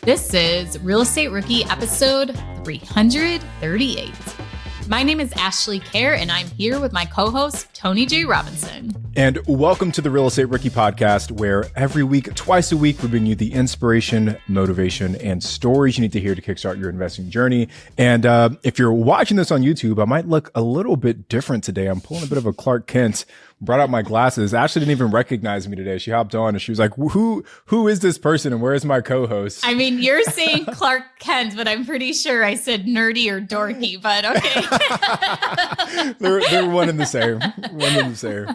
This is Real Estate Rookie episode 338. My name is Ashley Kerr, and I'm here with my co-host, Tony J. Robinson. And welcome to the Real Estate Rookie podcast, where every week, twice a week, we bring you the inspiration, motivation, and stories you need to hear to kickstart your investing journey. And if you're watching this on YouTube, I might look a little bit different today. I'm pulling a bit of a Clark Kent, brought out my glasses. Ashley didn't even recognize me today. She hopped on and she was like, who is this person and where is my co-host? I mean, you're saying Clark Kent, but I'm pretty sure I said nerdy or dorky, but okay. they're one and the same. One and the same.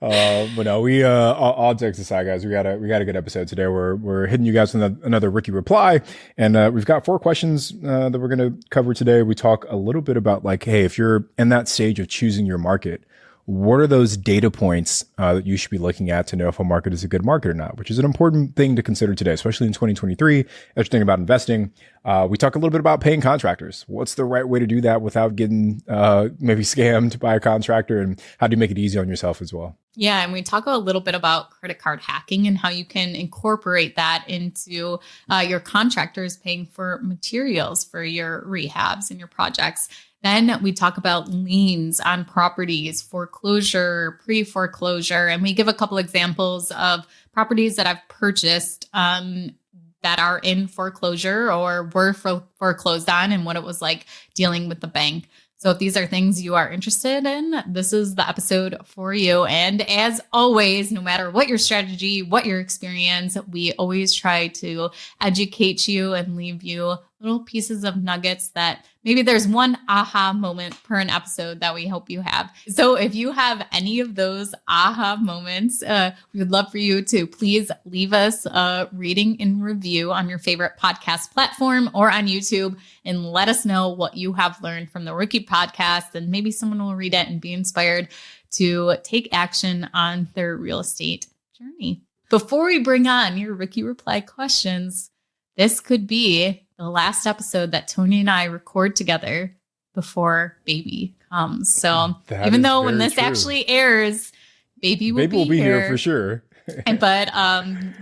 But no, we all jokes aside, guys, we got a good episode today. We're hitting you guys with another rookie reply, and we've got 4 questions that we're going to cover today. We talk a little bit about like, hey, if you're in that stage of choosing your market, what are those data points that you should be looking at to know if a market is a good market or not, which is an important thing to consider today, especially in 2023. As you're thinking about investing, we talk a little bit about paying contractors. What's the right way to do that without getting maybe scammed by a contractor, and how do you make it easy on yourself as well? Yeah, and we talk a little bit about credit card hacking and how you can incorporate that into your contractors paying for materials for your rehabs and your projects. Then we talk about liens on properties, foreclosure, pre-foreclosure, and we give a couple examples of properties that I've purchased that are in foreclosure or were foreclosed on, and what it was like dealing with the bank. So if these are things you are interested in, this is the episode for you. And as always, no matter what your strategy, what your experience, we always try to educate you and leave you little pieces of nuggets that maybe there's one aha moment per an episode that we hope you have. So if you have any of those aha moments, we would love for you to please leave us a rating and review on your favorite podcast platform or on YouTube, and let us know what you have learned from the Rookie podcast, and maybe someone will read it and be inspired to take action on their real estate journey. Before we bring on your Rookie Reply questions, this could be the last episode that Tony and I record together before baby comes. So even though when this actually airs, baby will be here for sure. But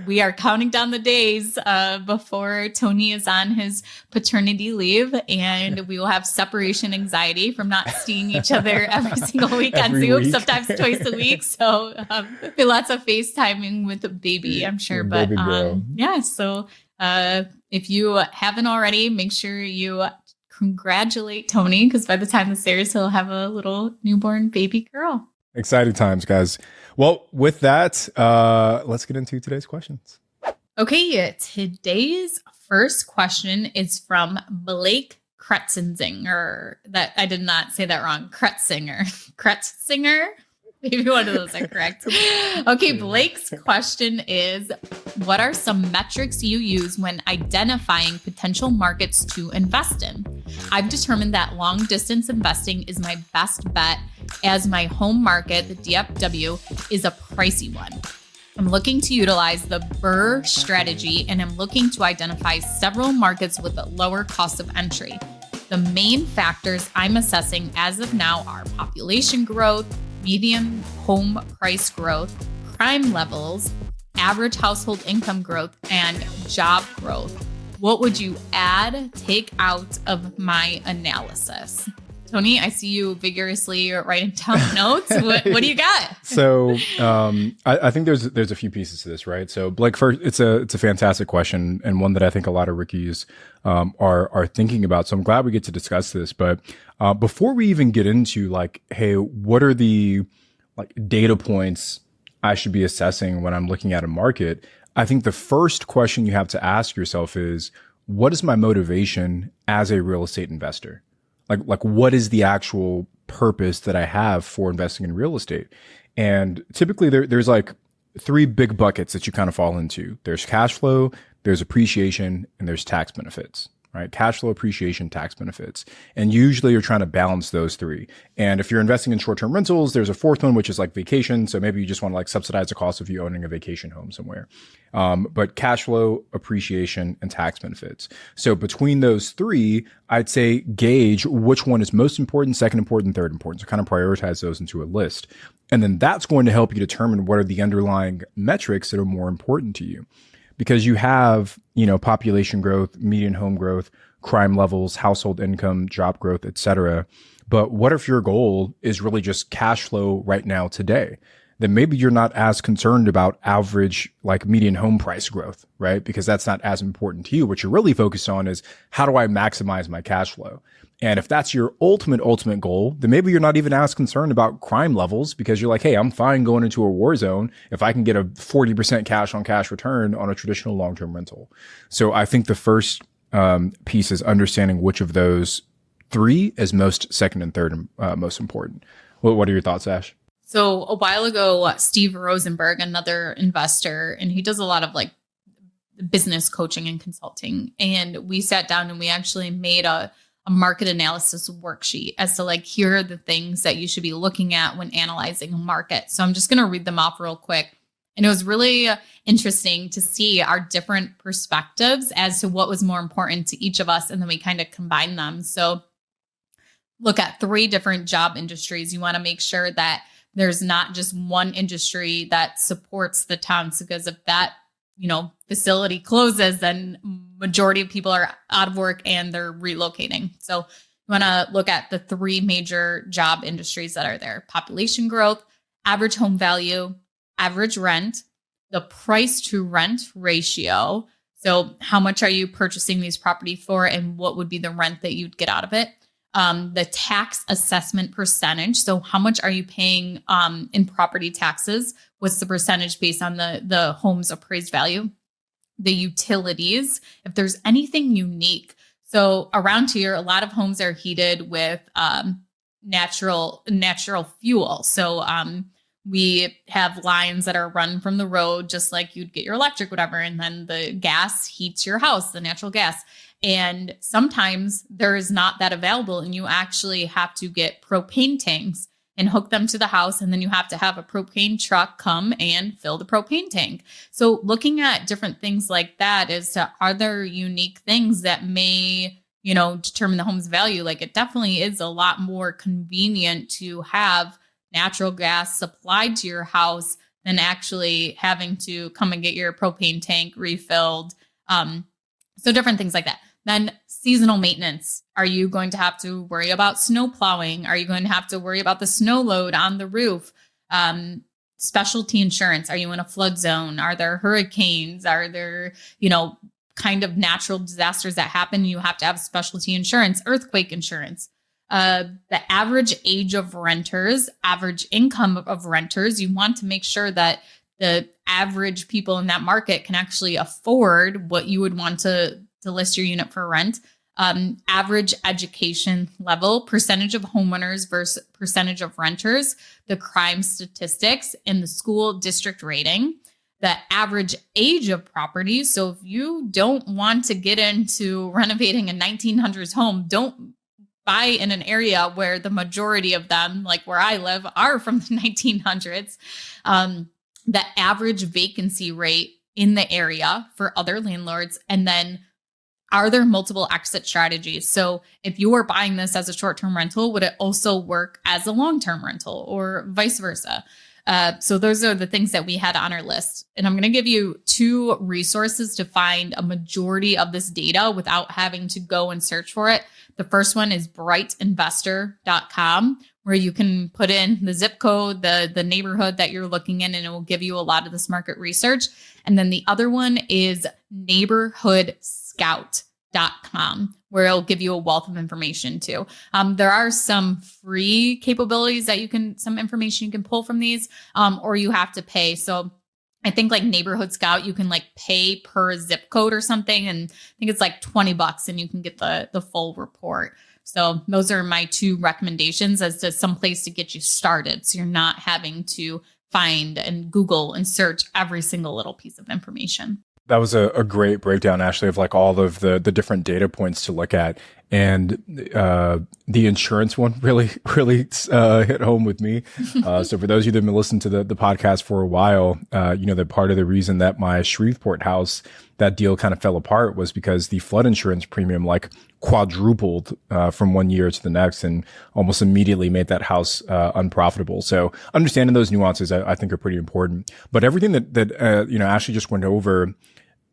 we are counting down the days before Tony is on his paternity leave, and we will have separation anxiety from not seeing each other every single week on Zoom, sometimes twice a week. So be lots of FaceTiming with the baby, I'm sure. But yeah, so if you haven't already, make sure you congratulate Tony, because by the time this airs, he'll have a little newborn baby girl. Exciting times, guys. Well, with that, let's get into today's questions. Okay, today's first question is from Blake Kretzinger. That I did not say that wrong. Kretzinger. Maybe one of those are correct. Okay, Blake's question is, what are some metrics you use when identifying potential markets to invest in? I've determined that long distance investing is my best bet, as my home market, the DFW, is a pricey one. I'm looking to utilize the BRRRR strategy, and I'm looking to identify several markets with a lower cost of entry. The main factors I'm assessing as of now are population growth, median home price growth, crime levels, average household income growth, and job growth. What would you add, take out of my analysis? Tony, I see you vigorously writing down notes. What do you got? So I think there's a few pieces to this, right? So Blake, first, it's a fantastic question, and one that I think a lot of rookies are thinking about. So I'm glad we get to discuss this. But before we even get into like, hey, what are the like data points I should be assessing when I'm looking at a market? I think the first question you have to ask yourself is, what is my motivation as a real estate investor? Like what is the actual purpose that I have for investing in real estate? And typically there's like 3 big buckets that you kind of fall into. There's cash flow, there's appreciation, and there's tax benefits. right? Cash flow, appreciation, tax benefits. And usually you're trying to balance those three. And if you're investing in short-term rentals, there's a fourth one, which is like vacation. So maybe you just want to like subsidize the cost of you owning a vacation home somewhere. But cash flow, appreciation, and tax benefits. So between those three, I'd say gauge which one is most important, second important, third important. So kind of prioritize those into a list. And then that's going to help you determine what are the underlying metrics that are more important to you. because you have, population growth, median home growth, crime levels, household income, job growth, et cetera. But what if your goal is really just cash flow right now today? Then maybe you're not as concerned about average, like median home price growth, right? Because that's not as important to you. What you're really focused on is, how do I maximize my cash flow? And if that's your ultimate goal, then maybe you're not even as concerned about crime levels, because you're like, hey, I'm fine going into a war zone if I can get a 40% cash on cash return on a traditional long-term rental. So I think the first piece is understanding which of those three is most second and third most important. What are your thoughts, Ash? So a while ago, Steve Rosenberg, another investor, and he does a lot of like business coaching and consulting. And we sat down and we actually made a market analysis worksheet as to like, here are the things that you should be looking at when analyzing a market. So I'm just going to read them off real quick. And it was really interesting to see our different perspectives as to what was more important to each of us. And then we kind of combine them. So look at 3 different job industries. You want to make sure that there's not just one industry that supports the towns, because if that, facility closes, then majority of people are out of work and they're relocating. So you want to look at the 3 major job industries that are there: population growth, average home value, average rent, the price to rent ratio. So how much are you purchasing these property for, and what would be the rent that you'd get out of it? The tax assessment percentage. So how much are you paying in property taxes? What's the percentage based on the home's appraised value? The utilities, if there's anything unique. So around here, a lot of homes are heated with natural fuel. So we have lines that are run from the road, just like you'd get your electric, whatever. And then the gas heats your house, the natural gas. And sometimes there is not that available, and you actually have to get propane tanks and hook them to the house. And then you have to have a propane truck come and fill the propane tank. So looking at different things like that is to, are there unique things that may, determine the home's value? Like, it definitely is a lot more convenient to have natural gas supplied to your house than actually having to come and get your propane tank refilled. So different things like that. Then seasonal maintenance. Are you going to have to worry about snow plowing? Are you going to have to worry about the snow load on the roof? Specialty insurance. Are you in a flood zone? Are there hurricanes? Are there, kind of natural disasters that happen? You have to have specialty insurance, earthquake insurance. The average age of renters, average income of renters. You want to make sure that the average people in that market can actually afford what you would want to list your unit for rent. Average education level, percentage of homeowners versus percentage of renters, the crime statistics, and the school district rating, the average age of properties. So if you don't want to get into renovating a 1900s home, don't buy in an area where the majority of them, like where I live, are from the 1900s. The average vacancy rate in the area for other landlords, and then are there multiple exit strategies? So if you are buying this as a short-term rental, would it also work as a long-term rental, or vice versa? So those are the things that we had on our list. And I'm going to give you 2 resources to find a majority of this data without having to go and search for it. The first one is brightinvestor.com, where you can put in the zip code, the neighborhood that you're looking in, and it will give you a lot of this market research. And then the other one is neighborhoodscout.com, where it'll give you a wealth of information too. There are some free capabilities that some information you can pull from these, or you have to pay. So I think like Neighborhood Scout, you can like pay per zip code or something. And I think it's like $20 and you can get the full report. So those are my 2 recommendations as to some place to get you started, so you're not having to find and Google and search every single little piece of information. That was a great breakdown, Ashley, of like all of the different data points to look at. And the insurance one really hit home with me. So for those of you that have been listening to the podcast for a while, that part of the reason that my Shreveport house, that deal kind of fell apart, was because the flood insurance premium like quadrupled from one year to the next, and almost immediately made that house unprofitable. So understanding those nuances, I think, are pretty important. But everything that Ashley just went over,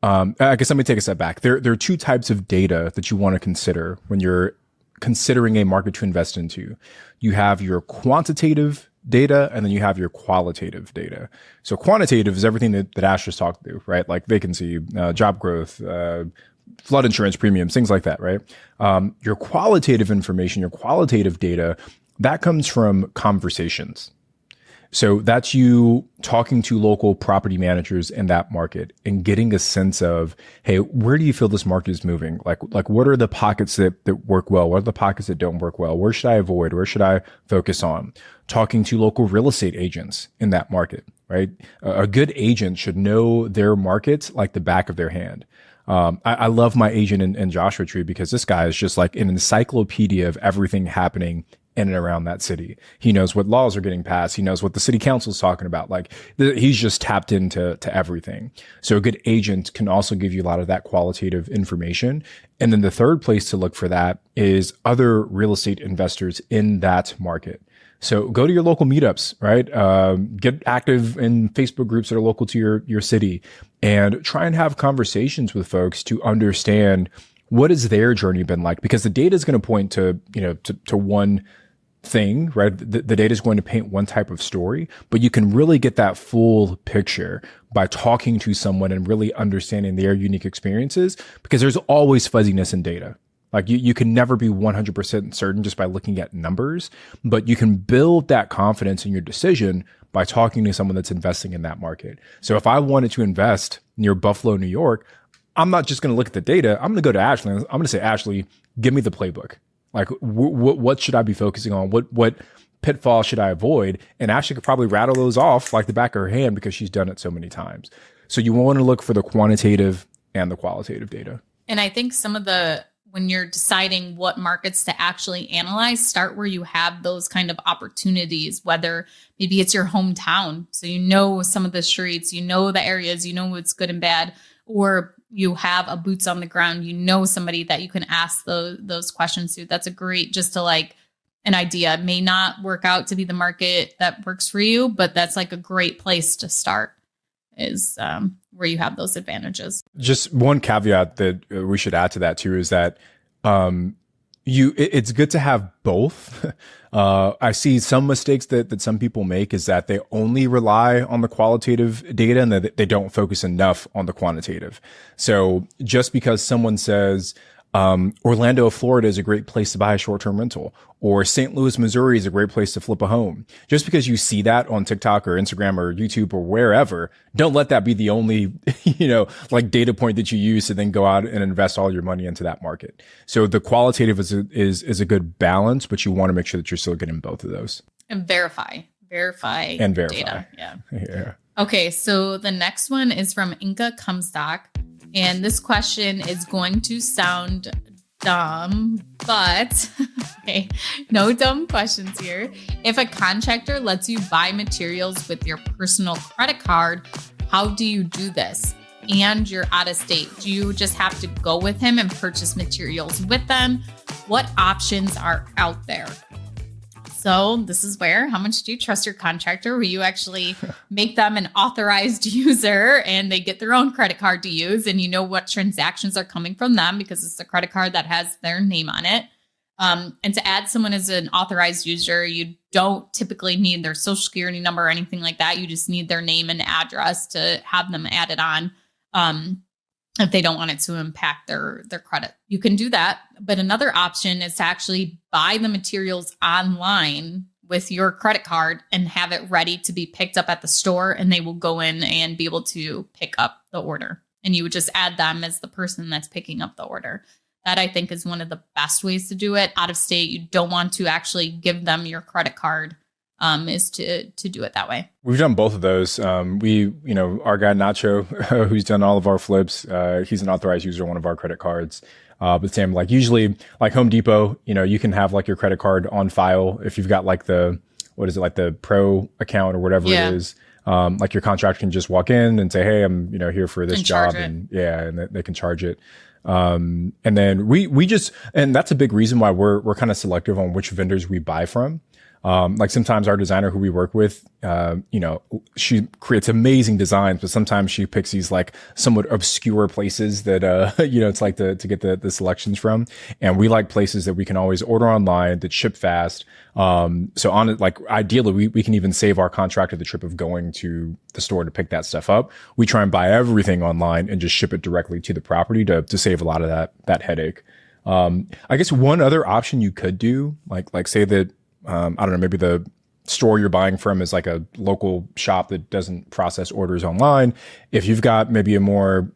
I guess let me take a step back. There are two types of data that you want to consider when you're considering a market to invest into. You have your quantitative data, and then you have your qualitative data. So quantitative is everything that Ash just talked through, right? Like vacancy, job growth, flood insurance premiums, things like that, right? Your qualitative information, your qualitative data, that comes from conversations. So that's you talking to local property managers in that market and getting a sense of, hey, where do you feel this market is moving? Like what are the pockets that work well? What are the pockets that don't work well? Where should I avoid? Where should I focus on? Talking to local real estate agents in that market, right? A good agent should know their market like the back of their hand. I love my agent in Joshua Tree because this guy is just like an encyclopedia of everything happening in and around that city. He knows what laws are getting passed. He knows what the city council is talking about. Like he's just tapped into everything. So a good agent can also give you a lot of that qualitative information. And then the third place to look for that is other real estate investors in that market. So go to your local meetups, right? Get active in Facebook groups that are local to your city and try and have conversations with folks to understand what has their journey been like, because the data is going to point to, to one thing, right? The data is going to paint one type of story, but you can really get that full picture by talking to someone and really understanding their unique experiences, because there's always fuzziness in data. Like you can never be 100% certain just by looking at numbers, but you can build that confidence in your decision by talking to someone that's investing in that market. So if I wanted to invest near Buffalo, New York, I'm not just going to look at the data. I'm going to go to Ashley. I'm going to say, Ashley, give me the playbook. Like, what should I be focusing on? What pitfalls should I avoid? And Ashley could probably rattle those off like the back of her hand because she's done it so many times. So you want to look for the quantitative and the qualitative data. And I think when you're deciding what markets to actually analyze, start where you have those kind of opportunities, whether maybe it's your hometown. So you know some of the streets, you know the areas, you know what's good and bad, or you have a boots on the ground, you know somebody that you can ask those questions to. That's a great, just to like an idea. It may not work out to be the market that works for you, but that's like a great place to start, is where you have those advantages. Just one caveat that we should add to that too is that it's good to have both. I see some mistakes that some people make is that they only rely on the qualitative data and that they don't focus enough on the quantitative. So just because someone says, Orlando, Florida is a great place to buy a short-term rental, or St. Louis, Missouri is a great place to flip a home. Just because you see that on TikTok or Instagram or YouTube or wherever, don't let that be the only, like data point that you use to then go out and invest all your money into that market. So the qualitative is a good balance, but you want to make sure that you're still getting both of those. And verify and verify data. Yeah. Yeah. Okay. So the next one is from Inka Comstock. And this question is going to sound dumb, but okay, no dumb questions here. If a contractor lets you buy materials with your personal credit card, how do you do this? And you're out of state. Do you just have to go with him and purchase materials with them? What options are out there? So this is where, how much do you trust your contractor? Will you actually make them an authorized user and they get their own credit card to use, and you know what transactions are coming from them because it's a credit card that has their name on it? And to add someone as an authorized user, you don't typically need their social security number or anything like that. You just need their name and address to have them added on. If they don't want it to impact their credit, you can do that. But another option is to actually buy the materials online with your credit card and have it ready to be picked up at the store, and they will go in and be able to pick up the order. And you would just add them as the person that's picking up the order. That, I think, is one of the best ways to do it. Out of state, you don't want to actually give them your credit card. Is to do it that way. We've done both of those. Our guy Nacho, who's done all of our flips, he's an authorized user on one of our credit cards. But Sam, like usually like Home Depot, you can have like your credit card on file if you've got like the pro account or whatever it is. Like your contractor can just walk in and say, hey, I'm, here for this job. And they can charge it. And then we just, and that's a big reason why we're kind of selective on which vendors we buy from. Like sometimes our designer who we work with, she creates amazing designs, but sometimes she picks these like somewhat obscure places that, it's like to get the selections from. And we like places that we can always order online that ship fast. So on it, like ideally we can even save our contractor the trip of going to the store to pick that stuff up. We try and buy everything online and just ship it directly to the property to save a lot of that headache. I guess one other option you could do, like say that, I don't know, maybe the store you're buying from is like a local shop that doesn't process orders online. If you've got maybe a more,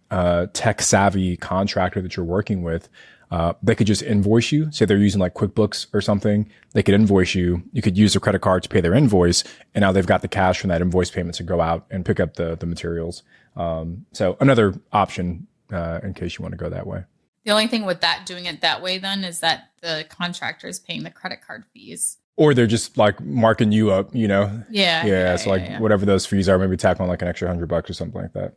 tech savvy contractor that you're working with, they could just invoice you. Say they're using like QuickBooks or something. They could invoice you. You could use a credit card to pay their invoice. And now they've got the cash from that invoice payment to go out and pick up the materials. So another option, in case you want to go that way. The only thing with that, doing it that way then, is that the contractor is paying the credit card fees. Or they're just like marking you up, Yeah. So whatever those fees are, maybe tack on like an extra $100 or something like that.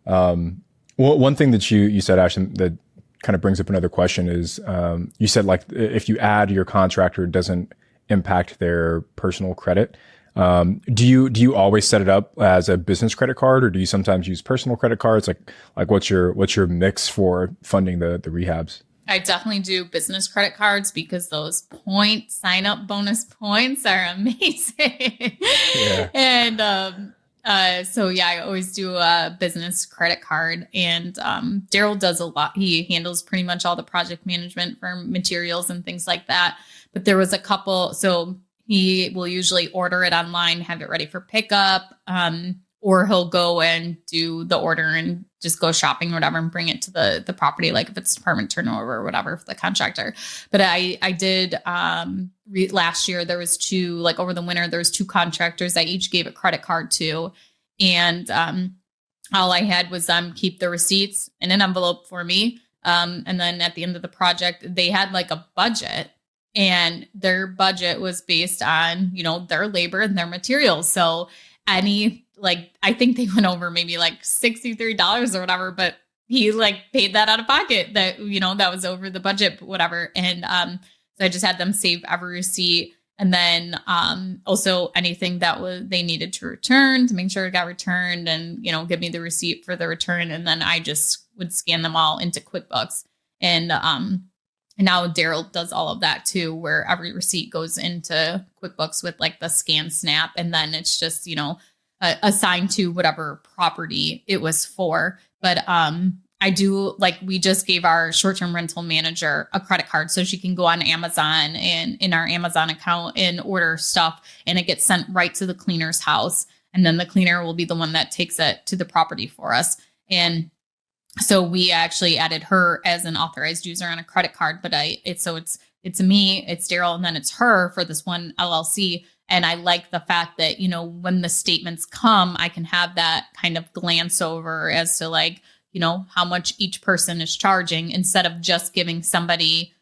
Well, one thing that you said, Ashton, that kind of brings up another question is, you said like if you add your contractor, it doesn't impact their personal credit. Do you always set it up as a business credit card, or do you sometimes use personal credit cards? Like what's your mix for funding the rehabs? I definitely do business credit cards because those sign up bonus points are amazing. Yeah. And so yeah, I always do a business credit card, and Daryl does a lot. He handles pretty much all the project management for materials and things like that. But there was a couple, so he will usually order it online, have it ready for pickup, or he'll go and do the order and just go shopping or whatever and bring it to the property, like if it's department turnover or whatever for the contractor. But I did last year, there was two, like over the winter, there was two contractors I each gave a credit card to. And all I had was keep the receipts in an envelope for me. And then at the end of the project, they had like a budget. And their budget was based on, their labor and their materials. So I think they went over maybe like $63 or whatever, but he like paid that out of pocket that, that was over the budget, but whatever. And so I just had them save every receipt. And then also anything that they needed to return to make sure it got returned and, give me the receipt for the return. And then I just would scan them all into QuickBooks. And now Daryl does all of that too, where every receipt goes into QuickBooks with like the scan snap. And then it's just, assigned to whatever property it was for. But I do, like, we just gave our short-term rental manager a credit card so she can go on Amazon and in our Amazon account and order stuff, and it gets sent right to the cleaner's house. And then the cleaner will be the one that takes it to the property for us. And so we actually added her as an authorized user on a credit card, but it's me, it's Daryl, and then it's her for this one LLC. And I like the fact that, when the statements come, I can have that kind of glance over as to like, how much each person is charging instead of just giving somebody,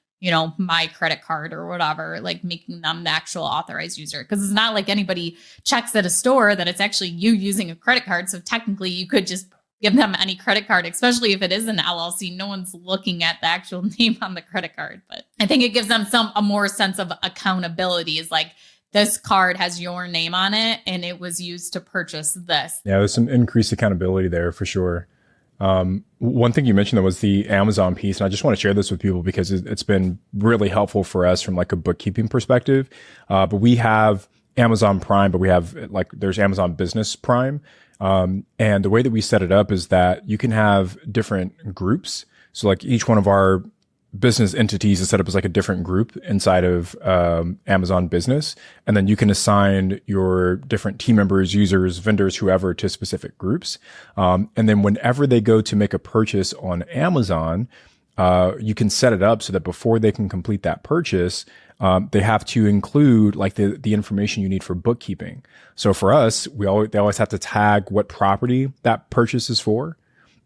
my credit card or whatever, like making them the actual authorized user. Because it's not like anybody checks at a store that it's actually you using a credit card. So technically you could just give them any credit card, especially if it is an LLC. No one's looking at the actual name on the credit card. But I think it gives them a more sense of accountability, is like, this card has your name on it and it was used to purchase this. Yeah, there's some increased accountability there for sure. One thing you mentioned though was the Amazon piece. And I just want to share this with people because it's been really helpful for us from like a bookkeeping perspective. But we have Amazon Prime, but we have there's Amazon Business Prime. And the way that we set it up is that you can have different groups. So like each one of our business entities is set up as like a different group inside of Amazon Business. And then you can assign your different team members, users, vendors, whoever to specific groups. And then whenever they go to make a purchase on Amazon, you can set it up so that before they can complete that purchase, they have to include like the information you need for bookkeeping. So for us, they always have to tag what property that purchase is for.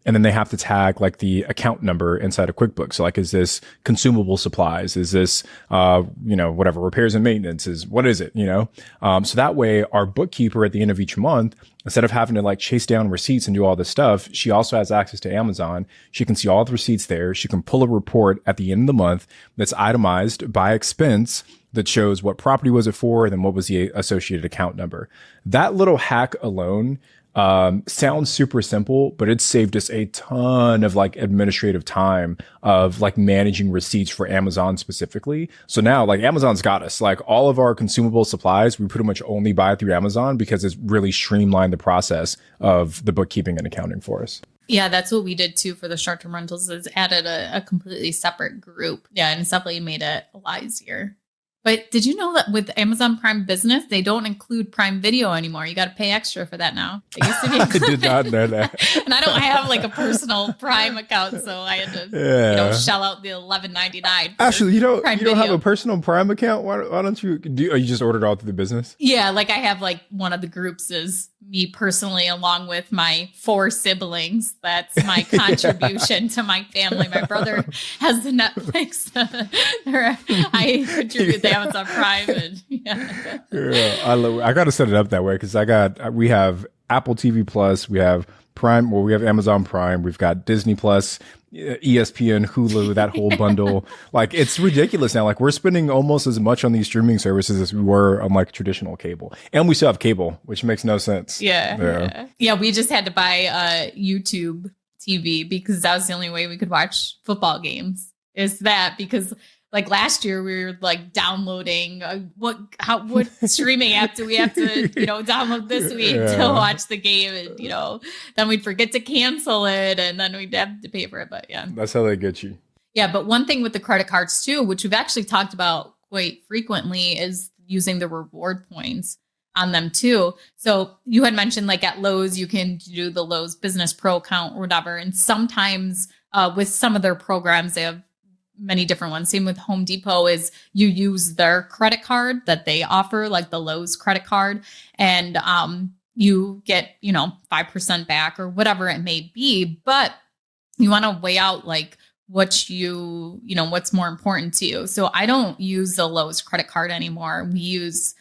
And then they have to tag like the account number inside of QuickBooks. So like, is this consumable supplies? Is this, whatever, repairs and maintenance what is it, So that way our bookkeeper at the end of each month, instead of having to like chase down receipts and do all this stuff, she also has access to Amazon. She can see all the receipts there. She can pull a report at the end of the month that's itemized by expense that shows what property was it for and then what was the associated account number. That little hack alone sounds super simple, but it's saved us a ton of like administrative time of like managing receipts for Amazon specifically. So now like Amazon's got us, like all of our consumable supplies, we pretty much only buy through Amazon because it's really streamlined the process of the bookkeeping and accounting for us. Yeah, that's what we did too for the short-term rentals, is added a completely separate group. Yeah, and it's definitely made it a lot easier. But did you know that with Amazon Prime Business, they don't include Prime Video anymore? You got to pay extra for that now. It used to be I did not know that. And I don't have like a personal Prime account, so I had to shell out the $11.99. Actually, you don't have a personal Prime account? Why don't you you just ordered all through the business? Yeah, like I have like one of the groups is me personally, along with my 4 siblings. That's my contribution to my family. My brother has the Netflix. I contribute to Amazon Prime. And, I got to set it up that way because we have Apple TV Plus, we have Prime, we have Amazon Prime, we've got Disney Plus, ESPN, Hulu, that whole bundle. Like, it's ridiculous now. Like, we're spending almost as much on these streaming services as we were on like traditional cable. And we still have cable, which makes no sense. Yeah, we just had to buy YouTube TV because that was the only way we could watch football games. Is that because like last year we were like downloading what streaming app do we have to download this week to watch the game, and then we'd forget to cancel it and then we'd have to pay for it. But yeah, that's how they get you. Yeah, but one thing with the credit cards too, which we've actually talked about quite frequently, is using the reward points on them too. So you had mentioned like at Lowe's you can do the Lowe's Business Pro account or whatever, and sometimes with some of their programs they have many different ones. Same with Home Depot, is you use their credit card that they offer, like the Lowe's credit card, and you get 5% back or whatever it may be. But you want to weigh out like what's more important to you. So I don't use the Lowe's credit card anymore. We use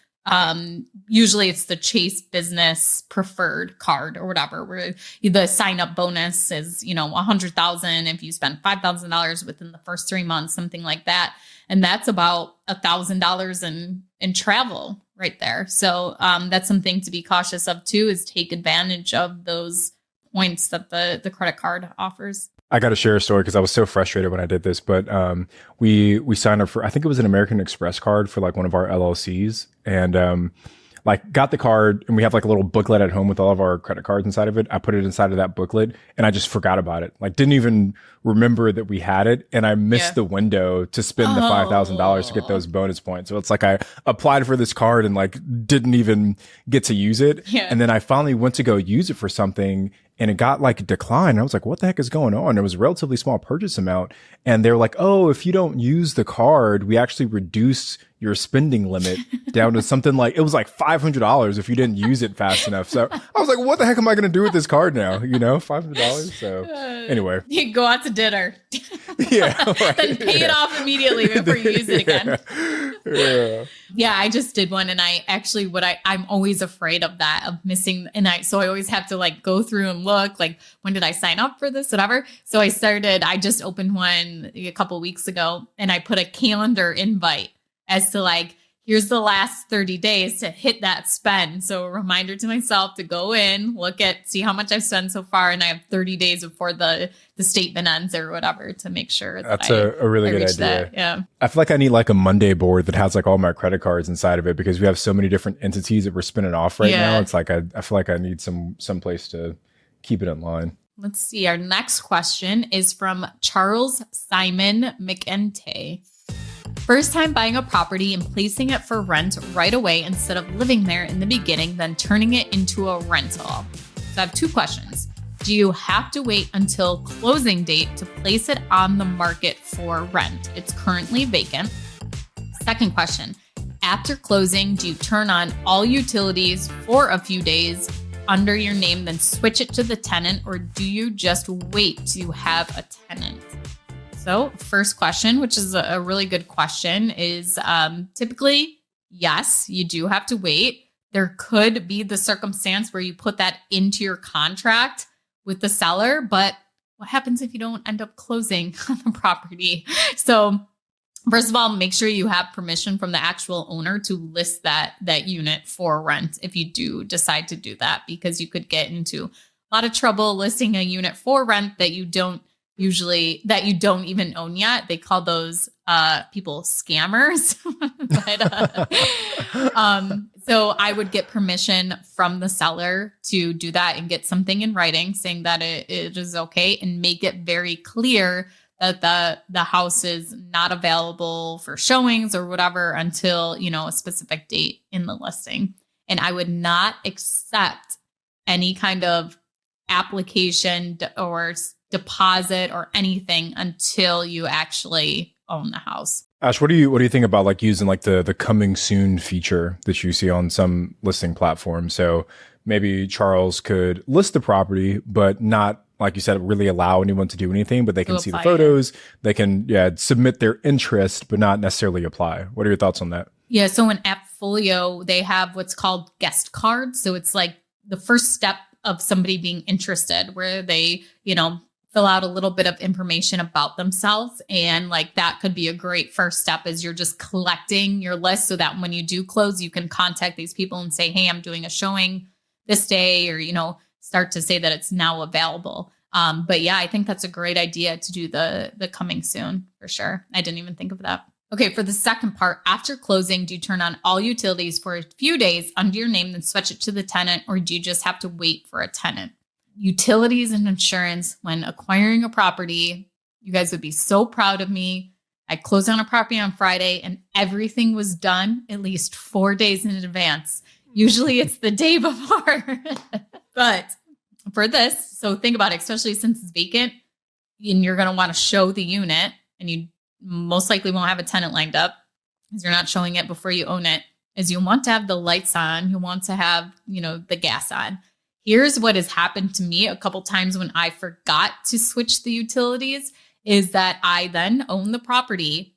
usually it's the Chase Business Preferred card or whatever, where the sign up bonus is, $100,000 if you spend $5,000 within the first 3 months, something like that. And that's about $1,000 in travel right there. So, that's something to be cautious of too, is take advantage of those points that the credit card offers. I got to share a story because I was so frustrated when I did this, but we signed up for, I think it was an American Express card for like one of our LLCs, and like got the card, and we have like a little booklet at home with all of our credit cards inside of it. I put it inside of that booklet and I just forgot about it. Like, didn't even remember that we had it, and I missed the window to spend the $5,000 to get those bonus points. So it's like I applied for this card and like didn't even get to use it. Yeah. And then I finally went to go use it for something, and it got like declined. I was like, what the heck is going on? It was a relatively small purchase amount. And they're like, oh, if you don't use the card, we actually reduce your spending limit down to something like, it was like $500 if you didn't use it fast enough. So I was like, what the heck am I going to do with this card now? $500. So anyway. You go out to dinner. Yeah. Right. Then pay it off immediately before you use it again. Yeah, I just did one, and I actually, I'm always afraid of that, of missing. And so I always have to like go through and look like, when did I sign up for this, whatever. So I just opened one a couple weeks ago, and I put a calendar invite as to like, here's the last 30 days to hit that spend. So a reminder to myself to go in, see how much I've spent so far. And I have 30 days before the statement ends or whatever to make sure that's a really good idea. That. Yeah. I feel like I need like a Monday board that has like all my credit cards inside of it, because we have so many different entities that we're spinning off right now. It's like, I feel like I need some place to keep it in line. Let's see. Our next question is from Charles Simon McEntee. First time buying a property and placing it for rent right away instead of living there in the beginning, then turning it into a rental. So I have 2 questions. Do you have to wait until closing date to place it on the market for rent? It's currently vacant. Second question, after closing, do you turn on all utilities for a few days under your name, then switch it to the tenant, or do you just wait to have a tenant? So first question, which is a really good question, is typically, yes, you do have to wait. There could be the circumstance where you put that into your contract with the seller, but what happens if you don't end up closing on the property? So first of all, make sure you have permission from the actual owner to list that unit for rent if you do decide to do that, because you could get into a lot of trouble listing a unit for rent that you don't even own yet. They call those people scammers. So I would get permission from the seller to do that and get something in writing saying that it is okay, and make it very clear that the house is not available for showings or whatever until, a specific date in the listing. And I would not accept any kind of application or deposit or anything until you actually own the house. Ash, what do you think about like using like the coming soon feature that you see on some listing platforms? So maybe Charles could list the property, but not, like you said, really allow anyone to do anything, but they can see the photos. They can submit their interest, but not necessarily apply. What are your thoughts on that? Yeah. So in AppFolio, they have what's called guest cards. So it's like the first step of somebody being interested, where they, fill out a little bit of information about themselves. And like that could be a great first step, as you're just collecting your list so that when you do close, you can contact these people and say, hey, I'm doing a showing this day, or, start to say that it's now available. But yeah, I think that's a great idea to do the coming soon for sure. I didn't even think of that. Okay, for the second part, after closing, do you turn on all utilities for a few days under your name, then switch it to the tenant, or do you just have to wait for a tenant? Utilities and insurance when acquiring a property, you guys would be so proud of me. I closed on a property on Friday and everything was done at least 4 days in advance. Usually it's the day before. But for this, so think about it, especially since it's vacant and you're going to want to show the unit, and you most likely won't have a tenant lined up because you're not showing it before you own it, is you want to have the lights on. You want to have, the gas on. Here's what has happened to me a couple times when I forgot to switch the utilities, is that I then own the property.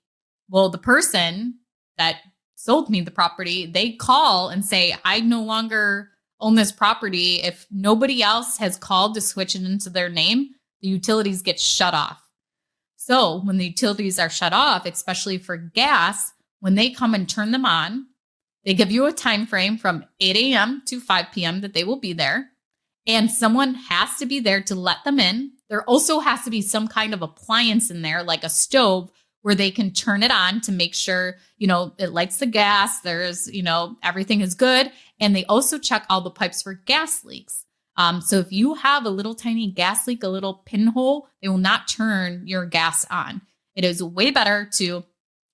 Well, the person that sold me the property, they call and say, I no longer own this property. If nobody else has called to switch it into their name, the utilities get shut off. So when the utilities are shut off, especially for gas, when they come and turn them on, they give you a time frame from 8 a.m. to 5 p.m. that they will be there. And someone has to be there to let them in. There also has to be some kind of appliance in there, like a stove, where they can turn it on to make sure, it lights the gas. There's, everything is good. And they also check all the pipes for gas leaks. So if you have a little tiny gas leak, a little pinhole, they will not turn your gas on. It is way better to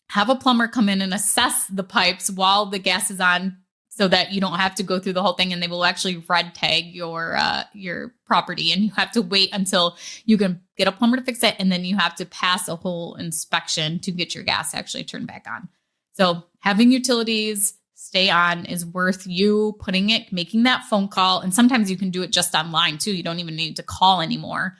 have a plumber come in and assess the pipes while the gas is on, so that you don't have to go through the whole thing, and they will actually red tag your property, and you have to wait until you can get a plumber to fix it, and then you have to pass a whole inspection to get your gas actually turned back on. So having utilities stay on is worth you making that phone call, and sometimes you can do it just online too. You don't even need to call anymore.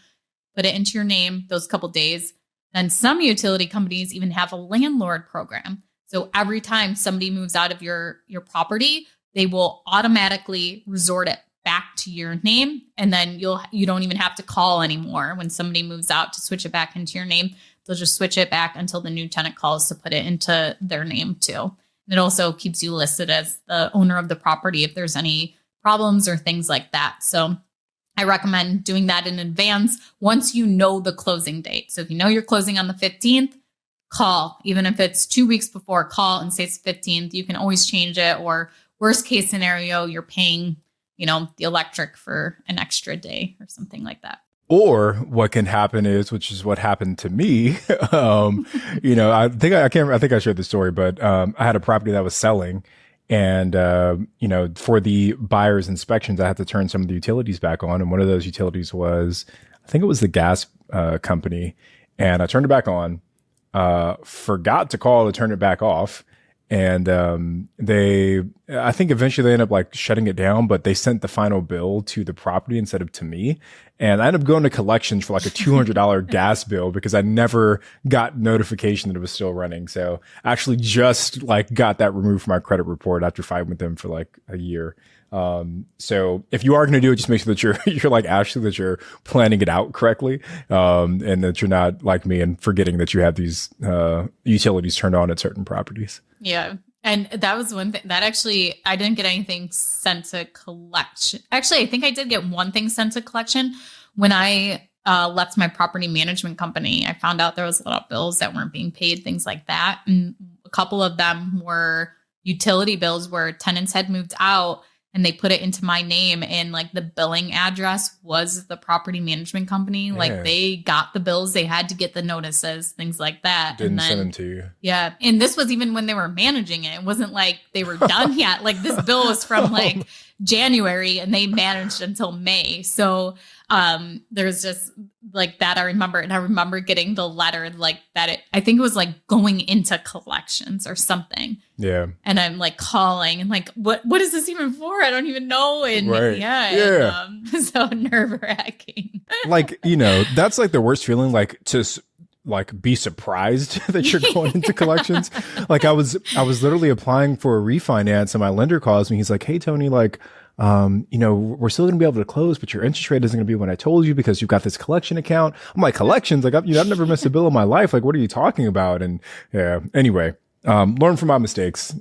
Put it into your name those couple days. Then some utility companies even have a landlord program. So every time somebody moves out of your property, they will automatically resort it back to your name. And then you don't even have to call anymore when somebody moves out to switch it back into your name. They'll just switch it back until the new tenant calls to put it into their name too. And it also keeps you listed as the owner of the property if there's any problems or things like that. So I recommend doing that in advance once you know the closing date. So if you know you're closing on the 15th, call. Even if it's 2 weeks before, call and say it's 15th. You can always change it. Or worst case scenario, you're paying, the electric for an extra day or something like that. Or what can happen is, which is what happened to me. I think I shared the story, but I had a property that was selling, and for the buyer's inspections, I had to turn some of the utilities back on, and one of those utilities was, I think it was the gas company, and I turned it back on. Forgot to call to turn it back off. And I think eventually they ended up like shutting it down, but they sent the final bill to the property instead of to me. And I ended up going to collections for like a $200 gas bill because I never got notification that it was still running. So I actually just like got that removed from my credit report after fighting with them for like a year. So if you are going to do it, just make sure that you're like Ashley, that you're planning it out correctly. And that you're not like me and forgetting that you have these, utilities turned on at certain properties. Yeah. And that was one thing that actually, I didn't get anything sent to collection. Actually, I think I did get one thing sent to collection when I left my property management company. I found out there was a lot of bills that weren't being paid, things like that. And a couple of them were utility bills where tenants had moved out and they put it into my name, and like the billing address was the property management company. Yeah. Like they got the bills, they had to get the notices, things like that. Didn't send them to you. Yeah. And this was even when they were managing it. It wasn't like they were done yet. Like this bill was from like January and they managed until May. So there's just like that I remember. And I remember getting the letter like that. I think it was like going into collections or something. Yeah. And I'm like calling and like, what is this even for? I don't even know. And right. yeah. And, so nerve wracking. Like, that's like the worst feeling, like to like be surprised that you're going into collections. Like I was literally applying for a refinance and my lender calls me. He's like, "Hey, Tony, like, we're still going to be able to close, but your interest rate isn't going to be what I told you because you've got this collection account." I'm like, collections? Like, I've never missed a bill in my life. Like, what are you talking about? And yeah, anyway, learn from my mistakes.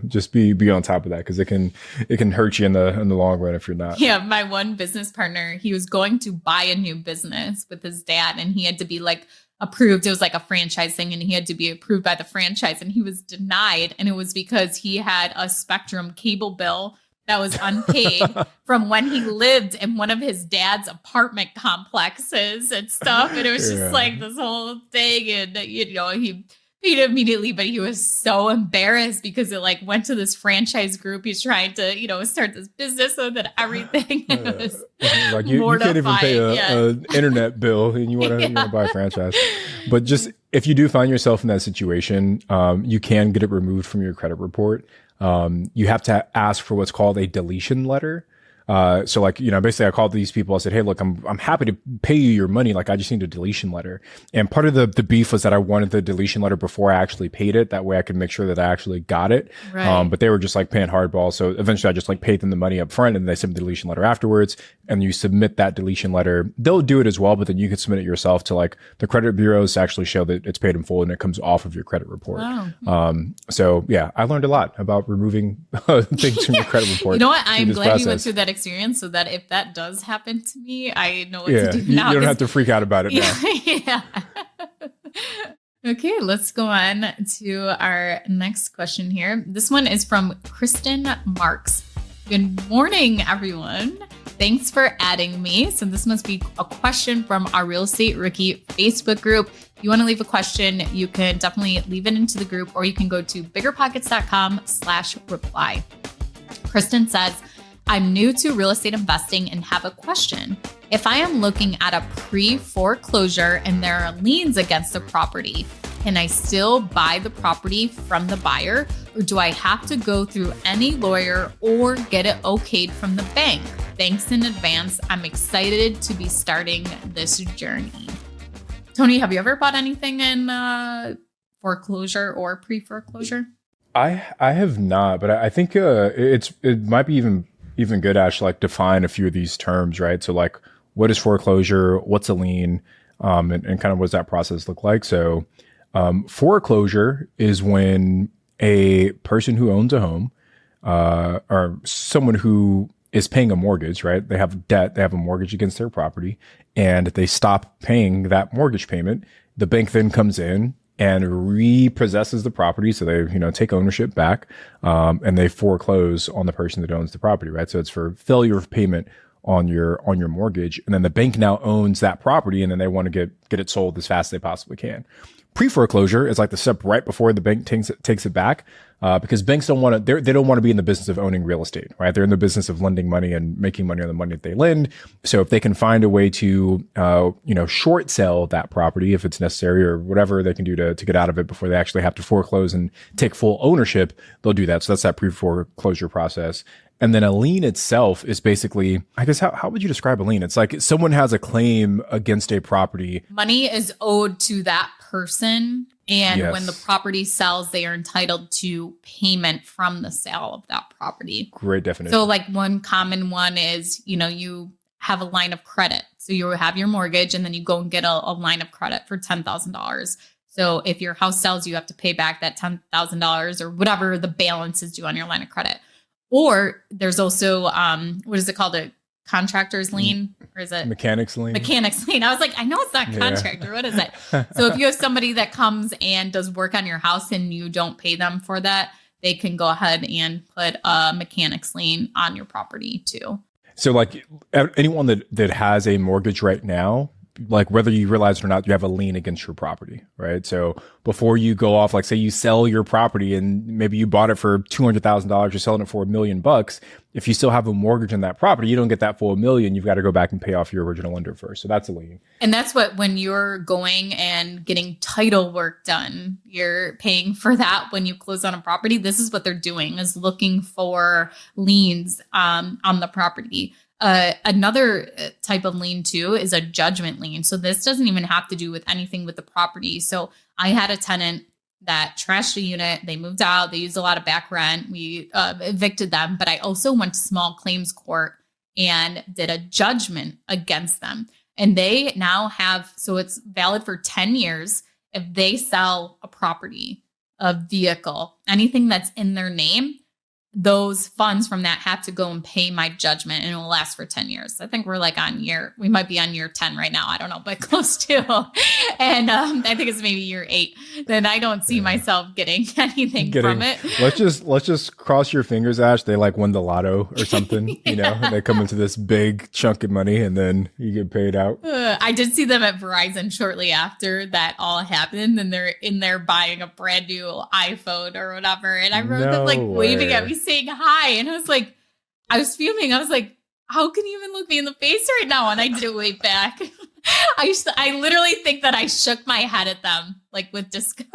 Just be on top of that because it can hurt you in the long run if you're not. Yeah. My one business partner, he was going to buy a new business with his dad and he had to be like approved. It was like a franchise thing and he had to be approved by the franchise and he was denied. And it was because he had a Spectrum cable bill that was unpaid from when he lived in one of his dad's apartment complexes and stuff. And it was just like this whole thing. And, he paid immediately, but he was so embarrassed because it like went to this franchise group. He's trying to, start this business with and everything. Like you can't even pay a internet bill and you want to buy a franchise. But just if you do find yourself in that situation, you can get it removed from your credit report. You have to ask for what's called a deletion letter. So like, basically I called these people. I said, "Hey, look, I'm happy to pay you your money. Like I just need a deletion letter." And part of the beef was that I wanted the deletion letter before I actually paid it. That way I could make sure that I actually got it. Right. But they were just like paying hardball. So eventually I just like paid them the money up front and they sent the deletion letter afterwards. And you submit that deletion letter. They'll do it as well, but then you can submit it yourself to like the credit bureaus to actually show that it's paid in full and it comes off of your credit report. Wow. So yeah, I learned a lot about removing things from your credit report. You know what? I'm glad you went through that experience so that if that does happen to me, I know what to do now. You don't have to freak out about it now. Yeah. Okay, let's go on to our next question here. This one is from Kristen Marks. Good morning, everyone. Thanks for adding me. So this must be a question from our Real Estate Rookie Facebook group. If you want to leave a question, you can definitely leave it into the group or you can go to biggerpockets.com/reply. Kristen says, "I'm new to real estate investing and have a question. If I am looking at a pre-foreclosure and there are liens against the property, can I still buy the property from the buyer or do I have to go through any lawyer or get it okayed from the bank? Thanks in advance. I'm excited to be starting this journey." Tony, have you ever bought anything in foreclosure or pre-foreclosure? I have not, but I think it might be even good, Ash, like define a few of these terms, right? So like, what is foreclosure? What's a lien? And kind of what does that process look like? So foreclosure is when a person who owns a home or someone who is paying a mortgage, right? They have debt, they have a mortgage against their property, and they stop paying that mortgage payment. The bank then comes in and repossesses the property. So they, take ownership back, and they foreclose on the person that owns the property, right? So it's for failure of payment on your mortgage. And then the bank now owns that property and then they want to get it sold as fast as they possibly can. Pre-foreclosure is like the step right before the bank takes it back, because banks don't want to. They don't want to be in the business of owning real estate, right? They're in the business of lending money and making money on the money that they lend. So if they can find a way to, short sell that property if it's necessary, or whatever they can do to get out of it before they actually have to foreclose and take full ownership, they'll do that. So that's that pre-foreclosure process. And then a lien itself is basically, I guess, how would you describe a lien? It's like someone has a claim against a property. Money is owed to that person. And Yes. when the property sells, they are entitled to payment from the sale of that property. Great definition. So like one common one is, you have a line of credit. So you have your mortgage and then you go and get a line of credit for $10,000. So if your house sells, you have to pay back that $10,000 or whatever the balance is due on your line of credit. Or there's also, what is it called? A contractor's lien, or is it Mechanics lien? Mechanics lien. I was like, I know it's not contractor. Yeah. What is it? So if you have somebody that comes and does work on your house and you don't pay them for that, they can go ahead and put a mechanics lien on your property too. So like anyone that has a mortgage right now, like whether you realize it or not, you have a lien against your property, right? So before you go off, like say you sell your property and maybe you bought it for $200,000, you're selling it for $1 million. If you still have a mortgage on that property, you don't get that full $1 million. You've got to go back and pay off your original lender first. So that's a lien. And that's when you're going and getting title work done, you're paying for that when you close on a property. This is what they're doing, is looking for liens on the property. Another type of lien too is a judgment lien. So this doesn't even have to do with anything with the property. So I had a tenant that trashed a unit. They moved out. They used a lot of back rent. We evicted them. But I also went to small claims court and did a judgment against them. And they now have, so it's valid for 10 years. If they sell a property, a vehicle, anything that's in their name, those funds from that have to go and pay my judgment, and it will last for 10 years. I think we're like we might be on year 10 right now. I don't know, but close to. And I think it's maybe year 8. Then I don't see myself getting anything from it. Let's just cross your fingers, Ash. They like win the lotto or something, and they come into this big chunk of money and then you get paid out. I did see them at Verizon shortly after that all happened, and they're in there buying a brand new iPhone or whatever. And I remember them like waving at me saying hi. And I was fuming. I was like, how can you even look me in the face right now? And I did wave back. I literally think that I shook my head at them, like with disgust.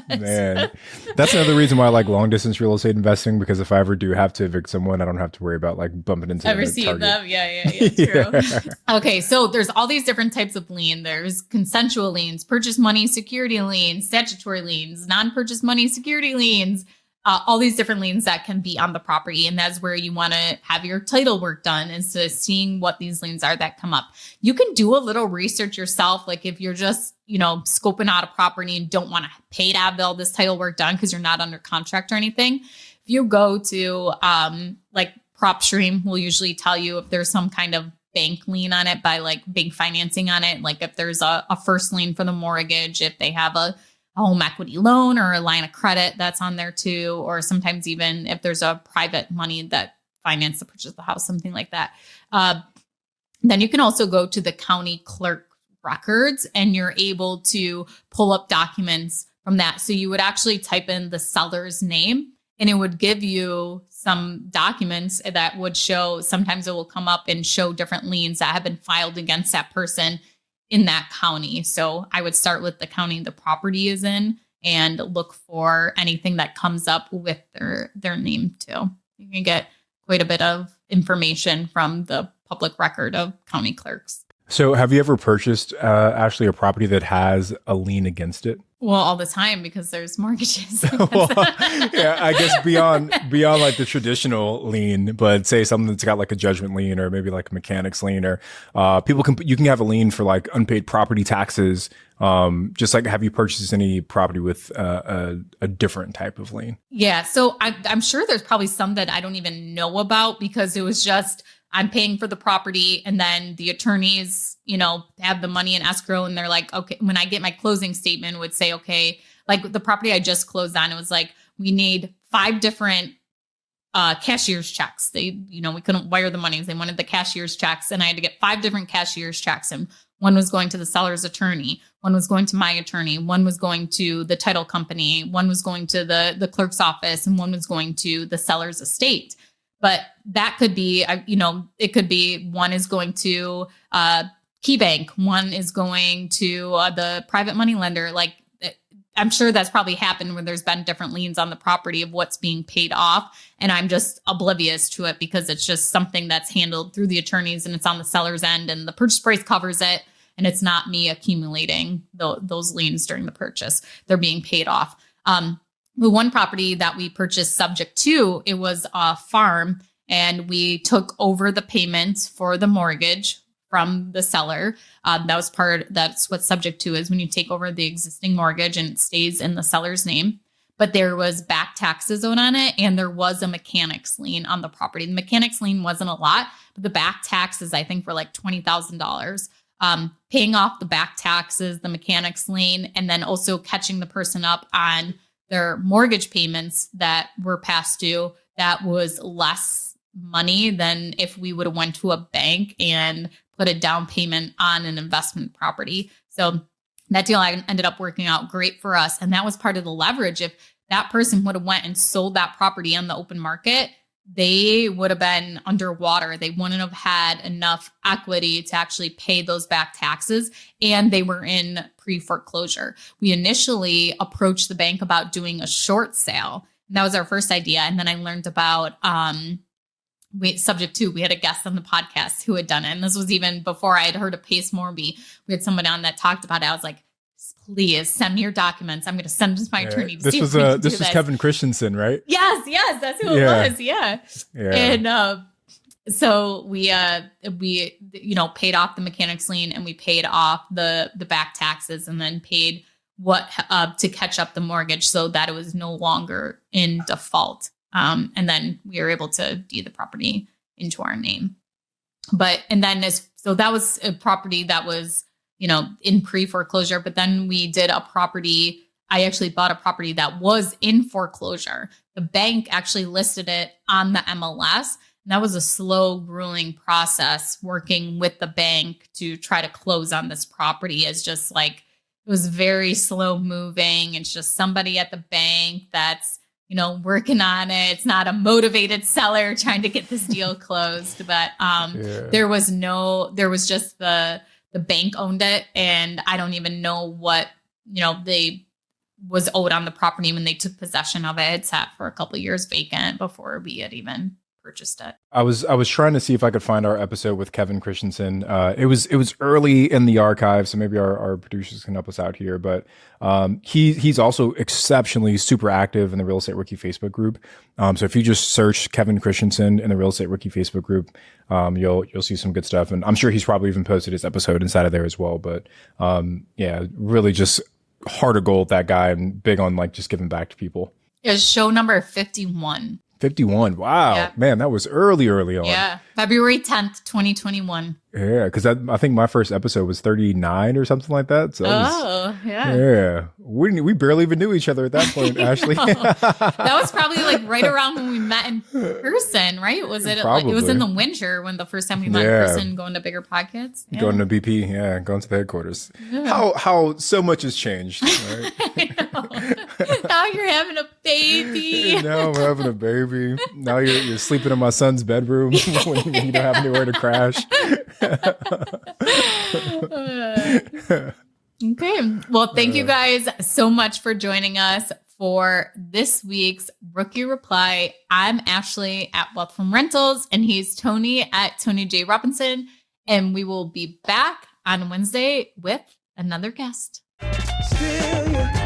Man, that's another reason why I like long distance real estate investing, because if I ever do have to evict someone, I don't have to worry about like bumping into them. Ever seen them? Yeah, true. Okay, so there's all these different types of lien. There's consensual liens, purchase money security liens, statutory liens, non-purchase money security liens. All these different liens that can be on the property. And that's where you want to have your title work done, is to seeing what these liens are that come up. You can do a little research yourself. Like if you're just, scoping out a property and don't want to pay to have all this title work done because you're not under contract or anything. If you go to like PropStream will usually tell you if there's some kind of bank lien on it by like bank financing on it. Like if there's a first lien for the mortgage, if they have a home equity loan or a line of credit that's on there too, or sometimes even if there's a private money that finance the purchase of the house, something like that. Then you can also go to the county clerk records and you're able to pull up documents from that. So you would actually type in the seller's name and it would give you some documents that would show, sometimes it will come up and show different liens that have been filed against that person in that county. So I would start with the county the property is in and look for anything that comes up with their name too. You can get quite a bit of information from the public record of county clerks. So have you ever purchased, Ashley, a property that has a lien against it? Well, all the time, because there's mortgages. Well, yeah, I guess beyond like the traditional lien, but say something that's got like a judgment lien or maybe like a mechanics lien, or you can have a lien for like unpaid property taxes. Just like, have you purchased any property with a different type of lien? Yeah, so I'm sure there's probably some that I don't even know about, because it was just I'm paying for the property and then the attorneys, have the money in escrow and they're like, okay, when I get my closing statement, would say, okay, like the property I just closed on, it was like, we need 5 different cashier's checks. They, we couldn't wire the money. They wanted the cashier's checks and I had to get 5 different cashier's checks. And One was going to the seller's attorney. One was going to my attorney. One was going to the title company. One was going to the clerk's office, and one was going to the seller's estate. But that could be, it could be one is going to KeyBank, one is going to the private money lender. Like, I'm sure that's probably happened where there's been different liens on the property of what's being paid off. And I'm just oblivious to it because it's just something that's handled through the attorneys and it's on the seller's end and the purchase price covers it. And it's not me accumulating those liens during the purchase. They're being paid off. The one property that we purchased subject to, it was a farm, and we took over the payments for the mortgage from the seller. That's what subject to is when you take over the existing mortgage and it stays in the seller's name. But there was back taxes owed on it, and there was a mechanics lien on the property. The mechanics lien wasn't a lot, but the back taxes, I think, were like $20,000. Paying off the back taxes, the mechanics lien, and then also catching the person up on their mortgage payments that were past due. That was less money than if we would have went to a bank and put a down payment on an investment property. So that deal ended up working out great for us. And that was part of the leverage. If that person would have went and sold that property on the open market, they would have been underwater. They wouldn't have had enough equity to actually pay those back taxes. And they were in pre-foreclosure. We initially approached the bank about doing a short sale. And that was our first idea. And then I learned about we had a guest on the podcast who had done it. And this was even before I had heard of Pace Morby. We had someone on that talked about it. I was like, please send me your documents. I'm going to send them to my attorney. This was Kevin Christensen, right? Yes. That's who it was. Yeah. And so we paid off the mechanics lien, and we paid off the back taxes, and then paid to catch up the mortgage so that it was no longer in default. And then we were able to deed the property into our name. So that was a property that was, in pre-foreclosure. But then we did I actually bought a property that was in foreclosure. The bank actually listed it on the MLS. And that was a slow, grueling process working with the bank to try to close on this property. It's just like, it was very slow moving. It's just somebody at the bank that's, working on it. It's not a motivated seller trying to get this deal closed, but there was just the bank owned it. And I don't even know what, they was owed on the property when they took possession of it. It sat for a couple of years vacant before we had even purchased it. I was trying to see if I could find our episode with Kevin Christensen. It was early in the archive, so maybe our producers can help us out here. But he's also exceptionally super active in the Real Estate Rookie Facebook group. So if you just search Kevin Christensen in the Real Estate Rookie Facebook group, you'll see some good stuff. And I'm sure he's probably even posted his episode inside of there as well. But really just heart of gold, that guy, and big on like just giving back to people. It was show number 51. 51. Wow. Yeah. Man, that was early on. Yeah. February 10th, 2021. Yeah. Because I think my first episode was 39 or something like that. So yeah. We barely even knew each other at that point, Ashley. That was probably like right around when we met in person, right? Was it probably. It was in the winter when the first time we met in person, going to bigger podcasts? Yeah. Going to BP. Going to the headquarters. Yeah. How so much has changed. Right? I know. Now you're having a baby. Now we're having a baby. Now you're sleeping in my son's bedroom when you don't have anywhere to crash. Okay. Well, thank you guys so much for joining us for this week's Rookie Reply. I'm Ashley at Wealth from Rentals, and he's Tony at Tony J. Robinson. And we will be back on Wednesday with another guest. Still,